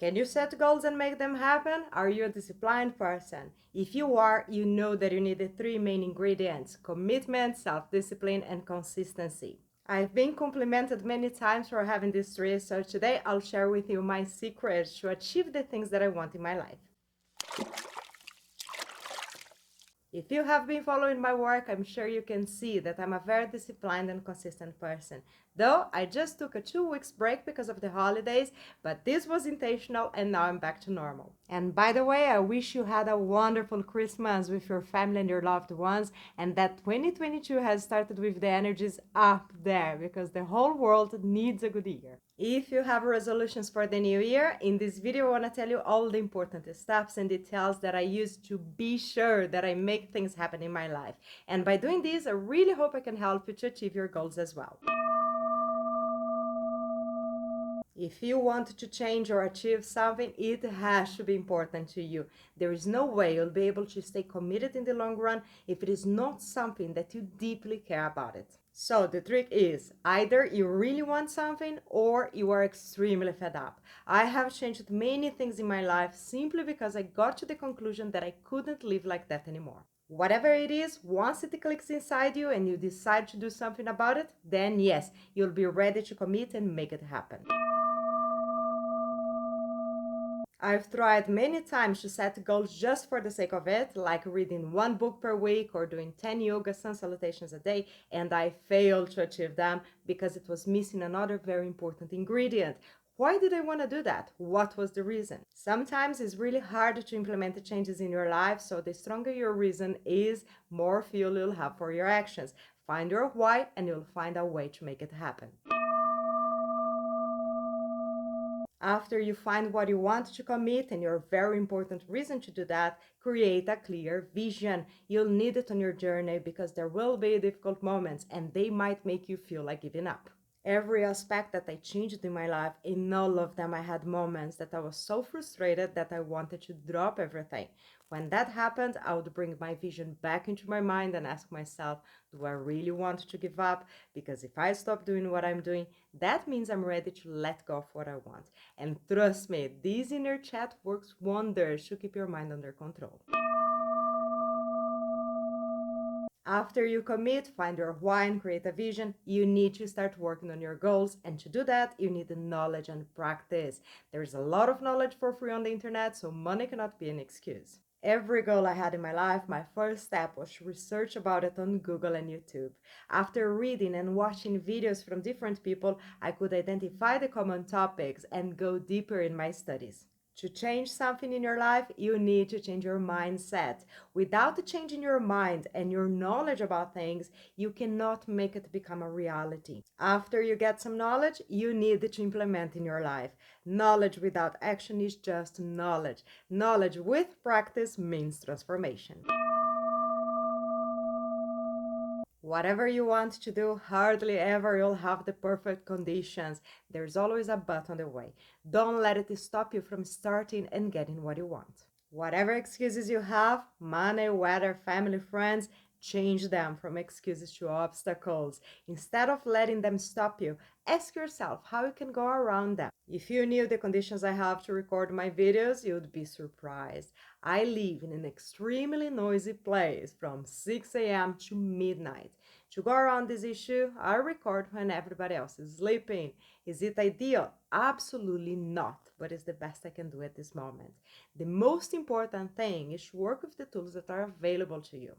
Can you set goals and make them happen? Are you a disciplined person? If you are, you know that you need the three main ingredients: commitment, self-discipline, and consistency. I've been complimented many times for having these three, so today I'll share with you my secrets to achieve the things that I want in my life. If you have been following my work, I'm sure you can see that I'm a very disciplined and consistent person. Though I just took a 2 weeks break because of the holidays, but this was intentional and now I'm back to normal. And by the way, I wish you had a wonderful Christmas with your family and your loved ones, and that 2022 has started with the energies up there because the whole world needs a good year. If you have resolutions for the new year, in this video I want to tell you all the important steps and details that I use to be sure that I make things happen in my life. And by doing this, I really hope I can help you to achieve your goals as well. If you want to change or achieve something, it has to be important to you. There is no way you'll be able to stay committed in the long run if it is not something that you deeply care about it. So the trick is either you really want something or you are extremely fed up. I have changed many things in my life simply because I got to the conclusion that I couldn't live like that anymore. Whatever it is, once it clicks inside you and you decide to do something about it, then yes, you'll be ready to commit and make it happen. I've tried many times to set goals just for the sake of it, like reading 1 book per week or doing 10 yoga sun salutations a day, and I failed to achieve them because it was missing another very important ingredient. Why did I want to do that? What was the reason? Sometimes it's really hard to implement the changes in your life, so the stronger your reason is, more fuel you'll have for your actions. Find your why and you'll find a way to make it happen. After you find what you want to commit and your very important reason to do that, create a clear vision. You'll need it on your journey because there will be difficult moments and they might make you feel like giving up. Every aspect that I changed in my life, in all of them I had moments that I was so frustrated that I wanted to drop everything. When that happened, I would bring my vision back into my mind and ask myself, do I really want to give up? Because if I stop doing what I'm doing, that means I'm ready to let go of what I want. And trust me, this inner chat works wonders to keep your mind under control. After you commit, find your why and create a vision, you need to start working on your goals. And to do that, you need the knowledge and practice. There's a lot of knowledge for free on the internet, so money cannot be an excuse. Every goal I had in my life, my first step was to research about it on Google and YouTube. After reading and watching videos from different people, I could identify the common topics and go deeper in my studies. To change something in your life, you need to change your mindset. Without the change in your mind and your knowledge about things, you cannot make it become a reality. After you get some knowledge, you need it to implement in your life. Knowledge without action is just knowledge. Knowledge with practice means transformation. Whatever you want to do, hardly ever you'll have the perfect conditions. There's always a but on the way. Don't let it stop you from starting and getting what you want. Whatever excuses you have, money, weather, family, friends, change them from excuses to obstacles. Instead of letting them stop you, ask yourself how you can go around them. If you knew the conditions I have to record my videos, you'd be surprised. I live in an extremely noisy place from 6 a.m. to midnight. To go around this issue, I record when everybody else is sleeping. Is it ideal? Absolutely not, but it's the best I can do at this moment. The most important thing is to work with the tools that are available to you.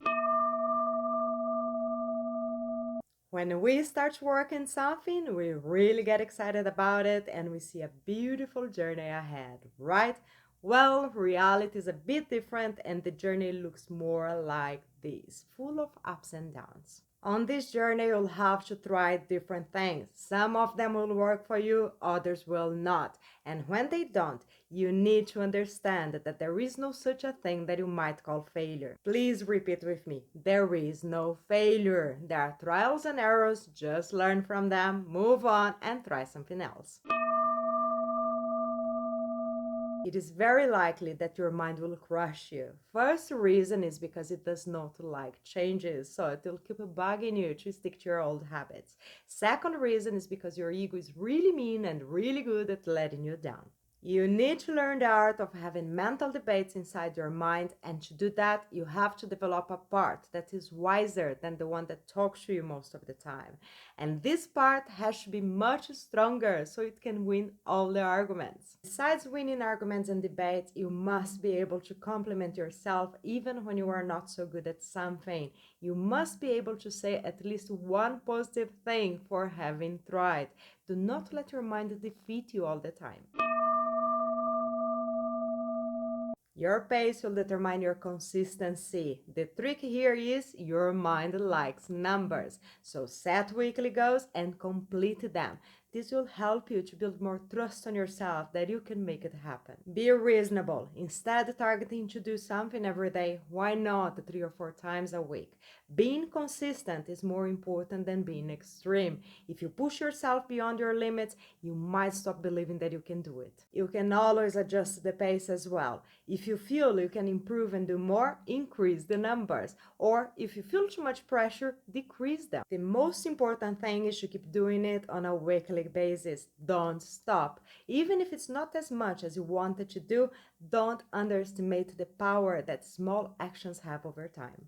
When we start working something, we really get excited about it and we see a beautiful journey ahead, right? Well, reality is a bit different and the journey looks more like this, full of ups and downs. On this journey, you'll have to try different things. Some of them will work for you, others will not. And when they don't, you need to understand that there is no such a thing that you might call failure. Please repeat with me. There is no failure. There are trials and errors. Just learn from them, move on, and try something else. It is very likely that your mind will crush you. First reason is because it does not like changes, so it will keep bugging you to stick to your old habits. Second reason is because your ego is really mean and really good at letting you down. You need to learn the art of having mental debates inside your mind, and to do that, you have to develop a part that is wiser than the one that talks to you most of the time. And this part has to be much stronger so it can win all the arguments. Besides winning arguments and debates, you must be able to compliment yourself even when you are not so good at something. You must be able to say at least one positive thing for having tried. Do not let your mind defeat you all the time. Your pace will determine your consistency. The trick here is your mind likes numbers. So set weekly goals and complete them. This will help you to build more trust on yourself that you can make it happen. Be reasonable. Instead targeting to do something every day, why not 3 or 4 times a week? Being consistent is more important than being extreme. If you push yourself beyond your limits, you might stop believing that you can do it. You can always adjust the pace as well. If you feel you can improve and do more, increase the numbers. Or if you feel too much pressure, decrease them. The most important thing is to keep doing it on a weekly basis. Don't stop. Even if it's not as much as you wanted to do, don't underestimate the power that small actions have over time.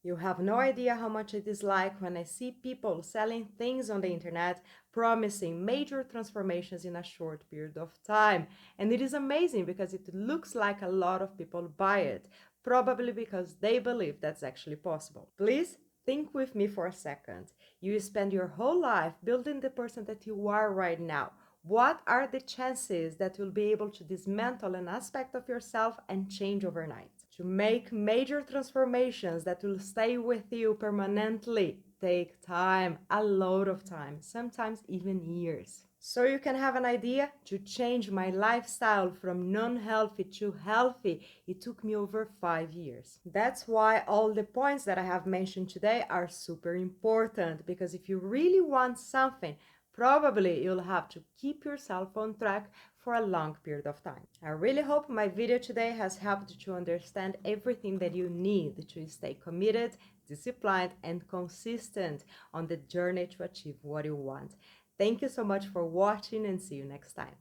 You have no idea how much it is like when I see people selling things on the internet, promising major transformations in a short period of time. And it is amazing because it looks like a lot of people buy it, probably because they believe that's actually possible. Please think with me for a second. You spend your whole life building the person that you are right now. What are the chances that you'll be able to dismantle an aspect of yourself and change overnight? To make major transformations that will stay with you permanently take time, a lot of time, sometimes even years. So you can have an idea, to change my lifestyle from non-healthy to healthy, it took me over 5 years. That's why all the points that I have mentioned today are super important, because if you really want something, probably you'll have to keep yourself on track for a long period of time. I really hope my video today has helped you to understand everything that you need to stay committed, disciplined, and consistent on the journey to achieve what you want. Thank you so much for watching, and see you next time.